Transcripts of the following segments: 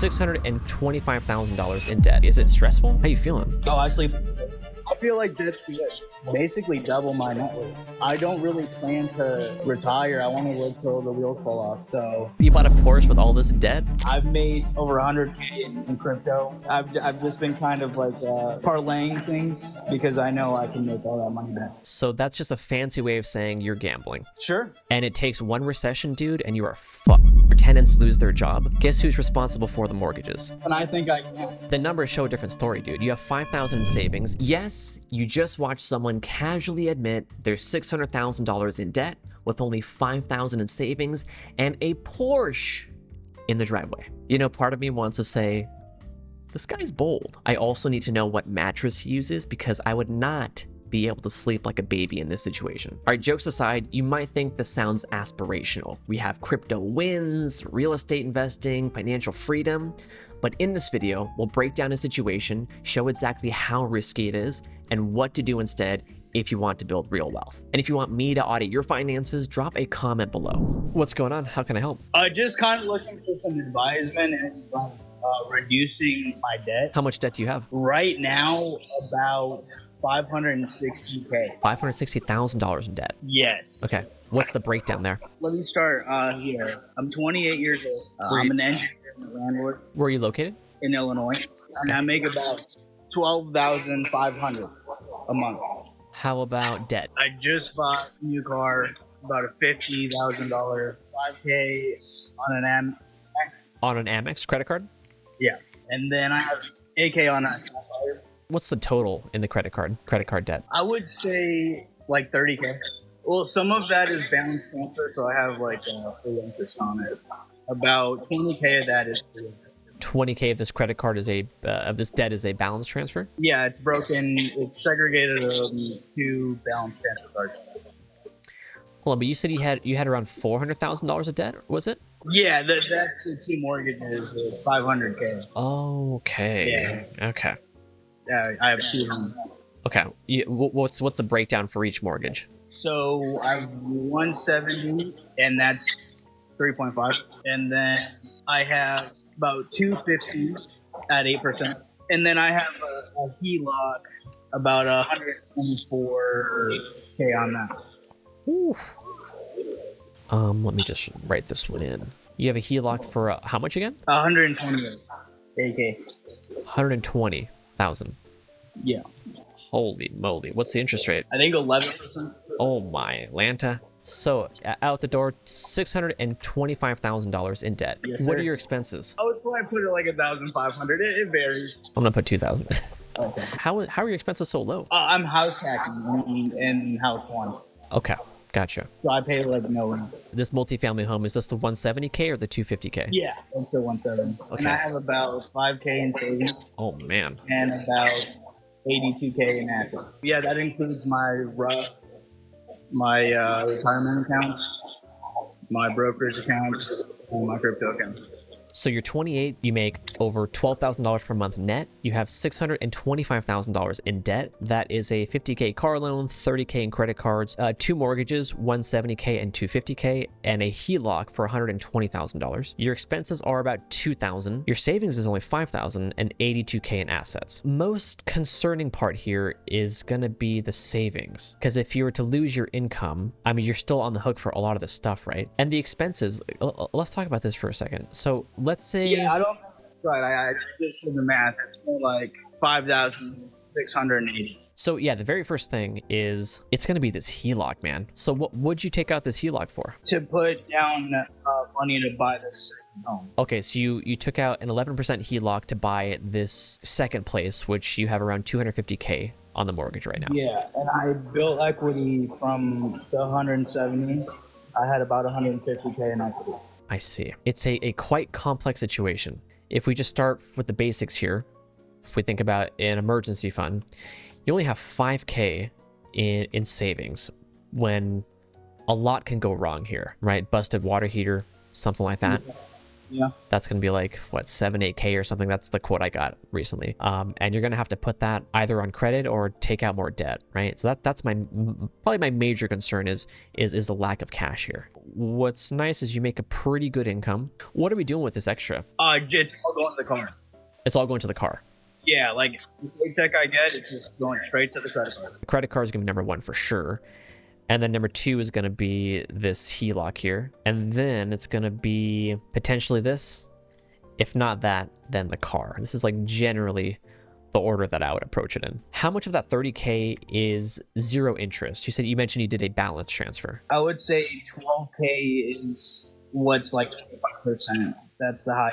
$625,000 in debt. Is it stressful? How you feeling? Oh, I feel like that's good. Basically double my net worth. I don't really plan to retire. I want to work till the wheels fall off. So You bought a Porsche with all this debt? I've made over 100K in crypto. I've just been kind of like parlaying things because I know I can make all that money back. So that's just a fancy way of saying you're gambling. Sure. And it takes one recession, dude, and you are fucked. Your tenants lose their job. Guess who's responsible for the mortgages? And I think I can. The numbers show a different story, dude. You have $5,000 in savings. Yes, you just watched someone casually admit there's $600,000 in debt with only $5,000 in savings and a Porsche in the driveway. You know, part of me wants to say, this guy's bold. I also need to know what mattress he uses because I would not be able to sleep like a baby in this situation. All right, jokes aside, you might think this sounds aspirational. We have crypto wins, real estate investing, financial freedom, but in this video, we'll break down a situation, show exactly how risky it is, and what to do instead if you want to build real wealth. And if you want me to audit your finances, drop a comment below. What's going on? How can I help? Just kind of looking for some advisement and reducing my debt. How much debt do you have? Right now, about $560K. $560,000 in debt. Yes. Okay. What's the breakdown there? Let me start here. I'm 28 years old. I'm an engineer and landlord Where are you located? in Illinois, and I make about $12,500 a month. How about debt? I just bought a new car. It's about a $50,000, 5K on an Amex. On an Amex credit card? Yeah, and then I have 8K on a Sapphire. What's the total in the credit card debt? I would say like 30K. Well, some of that is balance transfer, so I have like full interest on it. About 20K of that is free. 20K of this credit card is of this debt is a balance transfer? Yeah, it's broken. It's segregated two balance transfer cards. Hold on, but you said you had around $400,000 of debt, was it? Yeah, that's the two mortgages with 500K. Okay. Yeah. Okay. I have two of them. Okay. What's the breakdown for each mortgage? So I have 170, and that's 3.5, and then I have about 250 at 8%, and then I have a HELOC about 124K on that. Oof. Let me just write this one in. You have a HELOC for how much again? 128K. 120,000. Yeah. Holy moly! What's the interest rate? I think 11%. Oh my Atlanta. So out the door, $625,000 in debt. Yes, What sir. are your expenses? I would probably put it like 1,500. It varies. I'm gonna put 2,000. Okay. How are your expenses so low? I'm house hacking in house one, Okay, gotcha. so I pay like no rent. This multifamily home, is this the 170K or the 250K? Yeah, it's still 170. Okay. And I have about 5K in savings Oh man. and about 82K in assets. Yeah, that includes my retirement accounts, my brokerage accounts, and my crypto accounts. So you're 28, you make over $12,000 per month net. You have $625,000 in debt. That is a 50K car loan, 30K in credit cards, two mortgages, 170K and 250K, and a HELOC for $120,000. Your expenses are about $2,000. Your savings is only $5,000 and 82K in assets. Most concerning part here is gonna be the savings, because if you were to lose your income, I mean, you're still on the hook for a lot of this stuff, right? And the expenses, let's talk about this for a second. So let's say, Yeah, I don't know if that's right. I just did the math. It's more like 5,680. so yeah, the very first thing is it's going to be this HELOC, man. So what would you take out this HELOC for? To put down money to buy this second home. Okay, so you took out an 11% HELOC to buy this second place, which you have around 250K on the mortgage right now. Yeah, and I built equity from the 170. I had about 150K in equity. I see. It's a quite complex situation. If we just start with the basics here, if we think about an emergency fund, you only have 5K in savings when a lot can go wrong here, right? Busted water heater, something like that. Yeah. That's going to be like, what, 7-8K or something. That's the quote I got recently. And you're going to have to put that either on credit or take out more debt, right? So that's probably my major concern is the lack of cash here. what's nice is you make a pretty good income. What are we doing with this extra? It's all going to the car. It's all going to the car. Yeah, like the paycheck I get, it's just going straight to the credit card. The credit card is going to be number one for sure. And then number two is going to be this HELOC here. And then it's going to be potentially this. If not that, then the car. This is like generally the order that I would approach it in. How much of that 30K is zero interest? You mentioned you did a balance transfer. I would say 12K is what's like 25%. That's the high.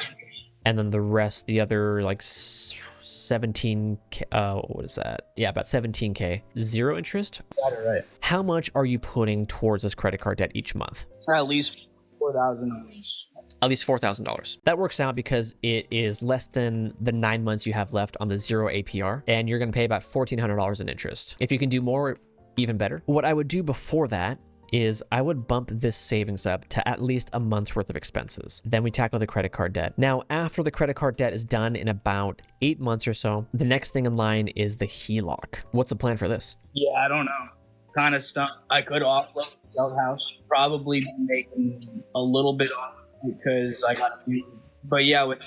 And then the rest, the other like 17K, what is that? Yeah, about 17K, zero interest. Got it right. How much are you putting towards this credit card debt each month? At least $4,000. At least $4,000. That works out because it is less than the 9 months you have left on the zero APR, and you're going to pay about $1,400 in interest. If you can do more, even better. What I would do before that is I would bump this savings up to at least a month's worth of expenses. Then we tackle the credit card debt. Now, after the credit card debt is done in about 8 months or so, the next thing in line is the HELOC. What's the plan for this? Yeah, I don't know. Kind of stuff. I could offload, sell the house, probably making a little bit off because I got to. But yeah, with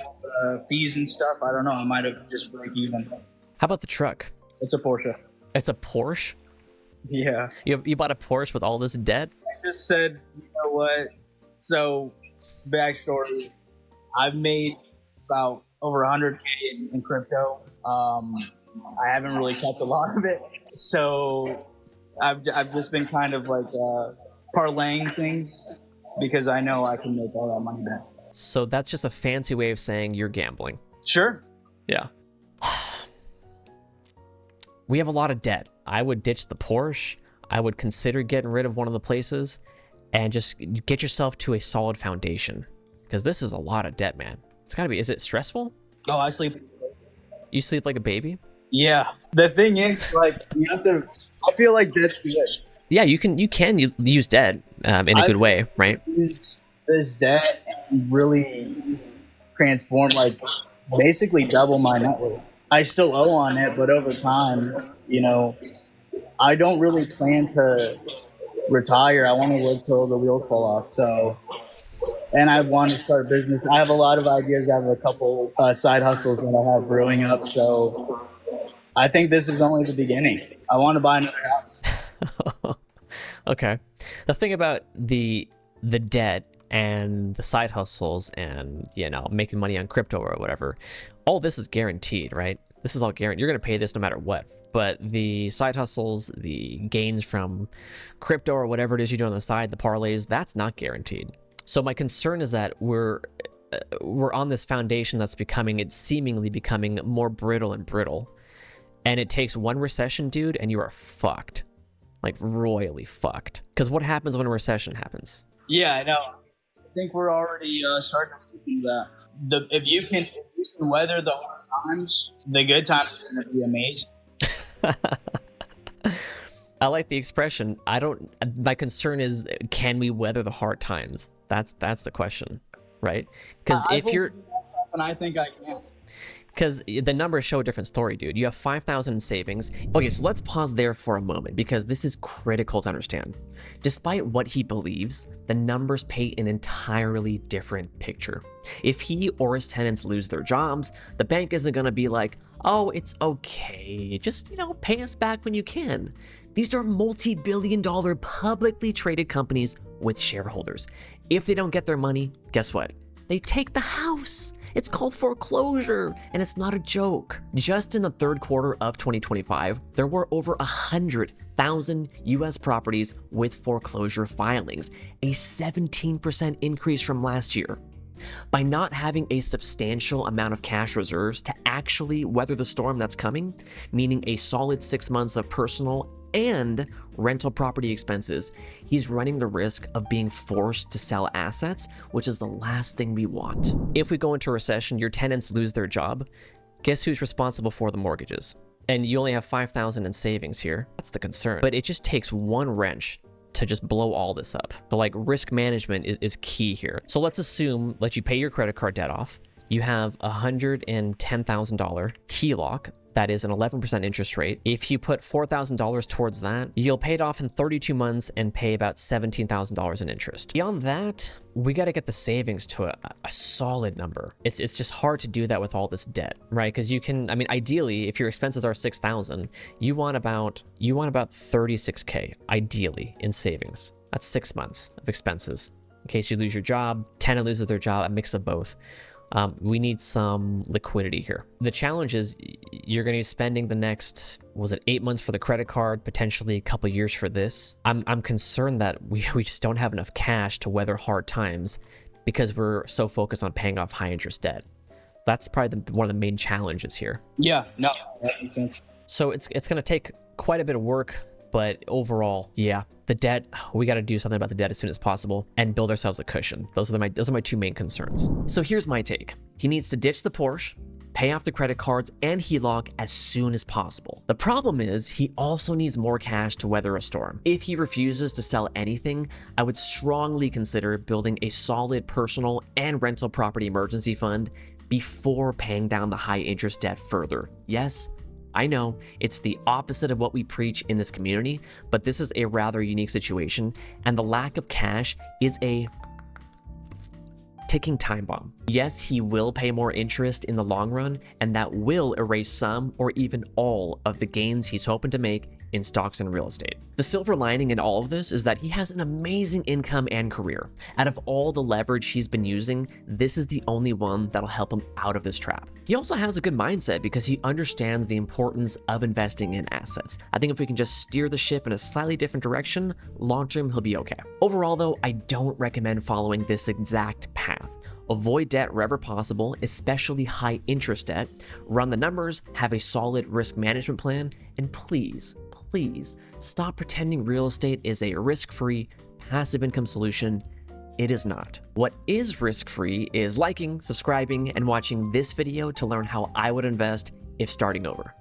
fees and stuff, I don't know. I might have just break even. How about the truck? It's a Porsche. It's a Porsche? Yeah. You bought a Porsche with all this debt? I just said, you know what? So, backstory. I've made about over 100K in crypto. I haven't really kept a lot of it. So, I've just been kind of like parlaying things because I know I can make all that money back. So that's just a fancy way of saying you're gambling. Sure. Yeah. We have a lot of debt. I would ditch the Porsche. I would consider getting rid of one of the places and just get yourself to a solid foundation because this is a lot of debt, man. It's gotta be. Is it stressful? Oh, I sleep. You sleep like a baby? Yeah. The thing is, like, you have to. I feel like that's good. Yeah, you can use debt in a good way, right? Use this debt and really transform, like, basically double my net worth. I still owe on it, but over time, you know, I don't really plan to retire. I want to work till the wheels fall off. So, and I want to start a business. I have a lot of ideas. I have a couple side hustles that I have brewing up. So, I think this is only the beginning. I want to buy another house. Okay. The thing about the debt and the side hustles and, you know, making money on crypto or whatever, all this is guaranteed, right? This is all guaranteed. You're going to pay this no matter what. But the side hustles, the gains from crypto or whatever it is you do on the side, the parlays, that's not guaranteed. So my concern is that we're on this foundation that's it's seemingly becoming more brittle and brittle. And it takes one recession, dude, and you are fucked. Like, royally fucked. Because what happens when a recession happens? Yeah, I know. I think we're already starting to see that. If you can weather the hard times, the good times are going to be amazing. I like the expression. My concern is, can we weather the hard times? That's the question, right? Because if you're... And I think I can. Because the numbers show a different story, dude. You have 5,000 in savings. Okay, so let's pause there for a moment because this is critical to understand. Despite what he believes, the numbers paint an entirely different picture. If he or his tenants lose their jobs, the bank isn't going to be like, oh, it's okay. Just, pay us back when you can. These are multi-billion-dollar publicly traded companies with shareholders. If they don't get their money, guess what? They take the house. It's called foreclosure, and it's not a joke. Just in the third quarter of 2025, there were over 100,000 US properties with foreclosure filings, a 17% increase from last year. By not having a substantial amount of cash reserves to actually weather the storm that's coming, meaning a solid 6 months of personal and rental property expenses, he's running the risk of being forced to sell assets, which is the last thing we want. If we go into a recession, your tenants lose their job, guess who's responsible for the mortgages? And you only have 5,000 in savings here. That's the concern. But it just takes one wrench to just blow all this up. But risk management is key here. So let's assume, let you pay your credit card debt off. You have $110,000 HELOC That is an 11% interest rate. If you put $4,000 towards that, you'll pay it off in 32 months and pay about $17,000 in interest. Beyond that, we got to get the savings to a solid number. It's just hard to do that with all this debt, right? Because you can, I mean, ideally, if your expenses are $6,000, you want about $36K ideally in savings. That's 6 months of expenses. In case you lose your job, tenant loses their job, a mix of both. We need some liquidity here. The challenge is you're going to be spending the next, 8 months for the credit card, potentially a couple years for this. I'm concerned that we just don't have enough cash to weather hard times because we're so focused on paying off high interest debt. That's probably one of the main challenges here. Yeah, no, that makes sense. So it's going to take quite a bit of work, but overall, yeah, the debt, we got to do something about the debt as soon as possible and build ourselves a cushion. Those are my two main concerns. So here's my take. He needs to ditch the Porsche, pay off the credit cards and HELOC as soon as possible. The problem is he also needs more cash to weather a storm. If he refuses to sell anything, I would strongly consider building a solid personal and rental property emergency fund before paying down the high interest debt further. Yes, I know it's the opposite of what we preach in this community, but this is a rather unique situation, and the lack of cash is a ticking time bomb. Yes, he will pay more interest in the long run, and that will erase some or even all of the gains he's hoping to make in stocks and real estate. The silver lining in all of this is that he has an amazing income and career. Out of all the leverage he's been using, this is the only one that'll help him out of this trap. He also has a good mindset because he understands the importance of investing in assets. I think if we can just steer the ship in a slightly different direction, long term he'll be okay. Overall though, I don't recommend following this exact path. Avoid debt wherever possible, especially high interest debt. Run the numbers, have a solid risk management plan, and please stop pretending real estate is a risk-free, passive income solution. It is not. What is risk-free is liking, subscribing, and watching this video to learn how I would invest if starting over.